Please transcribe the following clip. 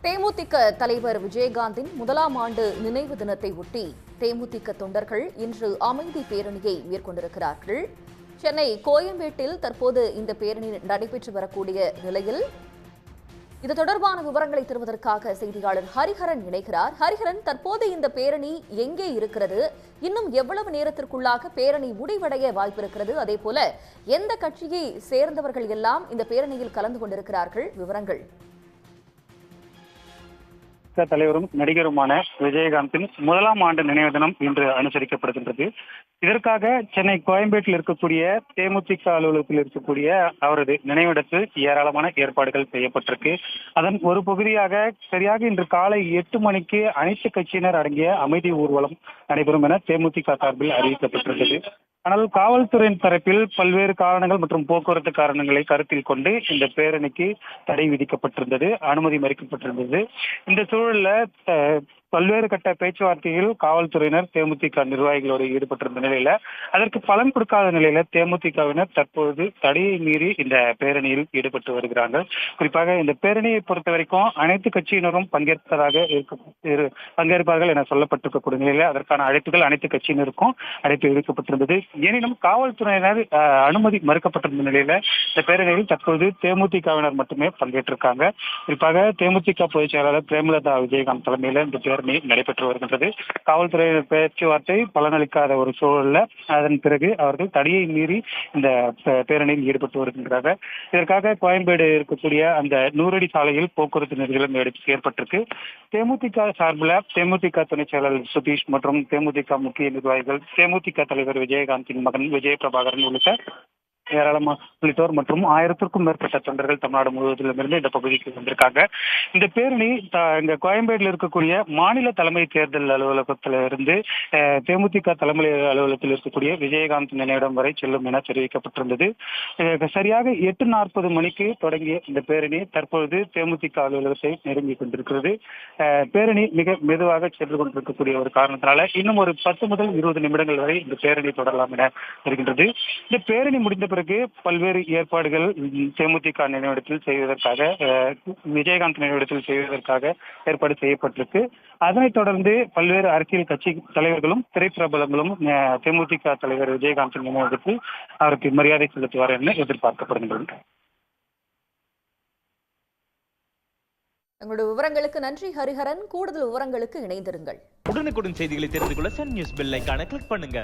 தேமுதிக தலைவர் விஜயகாந்தின் முதலாம் ஆண்டு நினைவு தினத்தை ஒட்டி தேமுதிக தொண்டர்கள் இன்று அமைதி பேரணியை மேற்கொண்டிருக்கிறார்கள். சென்னை கோயம்பேட்டில் தற்போது இந்த பேரணி நடைபெற்று வரக்கூடிய நிலையில் இது தொடர்பான விவரங்களை தருவதற்காக செய்தியாளர் ஹரிஹரன் இணைகிறார். ஹரிஹரன், தற்போது இந்த பேரணி எங்கே இருக்கிறது? இன்னும் எவ்வளவு நேரத்திற்குள்ளாக பேரணி முடிவடைய வாய்ப்பிருக்கிறது? அதே போல எந்த கட்சியை சேர்ந்தவர்கள் எல்லாம் இந்த பேரணியில் கலந்து கொண்டிருக்கிறார்கள்? விவரங்கள். தலைவரும் நடிகருமான விஜயகாந்தின் முதலாம் ஆண்டு நினைவு தினம் இன்று அனுசரிக்கப்படுகின்றது. இதற்காக சென்னை கோயம்பேட்டில் இருக்கக்கூடிய தேமுதிக அலுவலகத்தில் இருக்கக்கூடிய அவரது நினைவிடத்தில் ஏராளமான ஏற்பாடுகள் செய்யப்பட்டிருக்கு. அதன் ஒரு பகுதியாக சரியாக இன்று காலை 8 மணிக்கு அனைத்து கட்சியினர் அடங்கிய அமைதி ஊர்வலம் நடைபெறும் என தேமுதிக சார்பில் அறிவிக்கப்பட்டிருந்தது. ஆனால் காவல்துறையின் தரப்பில் பல்வேறு காரணங்கள் மற்றும் போக்குவரத்து காரணங்களை கருத்தில் கொண்டு இந்த பேரணிக்கு தடை விதிக்கப்பட்டிருந்தது, அனுமதி மறுக்கப்பட்டிருந்தது. இந்த சூழல்ல பல்வேறு கட்ட பேச்சுவார்த்தையில் காவல்துறையினர் தேமுதிக நிர்வாகிகளோடு ஈடுபட்டிருந்த நிலையில அதற்கு பலன் கொடுக்காத நிலையில தேமுதிகவினர் தற்போது தடையை மீறி இந்த பேரணியில் ஈடுபட்டு வருகிறார்கள். குறிப்பாக இந்த பேரணியை பொறுத்த வரைக்கும் அனைத்து கட்சியினரும் பங்கேற்பார்கள் என சொல்லப்பட்டிருக்கக்கூடிய நிலையில அதற்கான அழைப்புகள் அனைத்து கட்சியினருக்கும் அழைப்பு விடுக்கப்பட்டிருந்தது. எனினும் காவல்துறையினர் அனுமதி மறுக்கப்பட்டிருந்த நிலையில இந்த பேரணியில் தற்போது தேமுதிகவினர் மட்டுமே பங்கேற்றிருக்காங்க. குறிப்பாக தேமுதிக பொதுச் செயலாளர் பிரேமலதா விஜயகாந்த் தலைமையில இந்த பேரணி நடைபெற்று வருகின்றது. காவல்துறையினர் பேச்சுவார்த்தை பலனளிக்காத ஒரு சூழல்ல அதன் பிறகு அவர்கள் தடையை மீறி இந்த பேரணியில் ஈடுபட்டு வருகின்றார்கள். இதற்காக கோயம்பேடு இருக்கக்கூடிய அந்த 100 அடி சாலையில் போக்குவரத்து நெரிசலும் ஏற்பட்டிருக்கு. தேமுதிக சார்பில் தேமுதிக துணை செயலாளர் சுதீஷ் மற்றும் தேமுதிக முக்கிய நிர்வாகிகள், தேமுதிக தலைவர் விஜயகாந்தின் மகன் விஜய பிரபாகரன் உள்ளிட்டோர் மற்றும் 1000க்கும் மேற்பட்ட தொண்டர்கள் தமிழ்நாடு முழுவதிலுமிருந்து இந்த பகுதிக்கு வந்திருக்காங்க. இந்த பேரணி இங்க கோயம்பேட்டில் இருக்கக்கூடிய மாநில தலைமை தேர்தல் அலுவலகத்திலிருந்து தேமுதிக தலைமை அலுவலகத்தில் இருக்கக்கூடிய விஜயகாந்த் நினைவிடம் வரை செல்லும் என தெரிவிக்கப்பட்டிருந்தது. சரியாக 8:40 மணிக்கு தொடங்கிய இந்த பேரணி தற்பொழுது தேமுதிக அலுவலகத்தை நெருங்கி கொண்டிருக்கிறது. பேரணி மிக மெதுவாக சென்று கொண்டிருக்கக்கூடிய ஒரு காரணத்தினால இன்னும் ஒரு 10 முதல் 20 நிமிடங்கள் வரை இந்த பேரணி தொடரலாம் என வருகின்றது. இந்த பேரணி முடிந்த பிறகு பல்வேறு ஏற்பாடுகள் தேமுதிக நினைவிடத்தில் செய்வதற்காக, விஜயகாந்த் நினைவிடத்தில் செய்வதற்காக ஏற்பாடு செய்யப்பட்டிருக்கு. அதனைத் தொடர்ந்து பல்வேறு அரசியல் கட்சி தலைவர்களும் திரைப்பிரபலங்களும் தேமுதிக தலைவர் விஜயகாந்த் நினைவிடத்தில் அவருக்கு மரியாதை செலுத்துவார் என எதிர்பார்க்கப்படுகின்றது. உங்களுடைய விவரங்களுக்கு நன்றி ஹரிஹரன். கூடுதல் விவரங்களுக்கு இணைந்திருங்கள். உடனுக்குடன் செய்திகளை தெரிந்து கொள்ள சன் நியூஸ் பெல் ஐகானை கிளிக் பண்ணுங்க.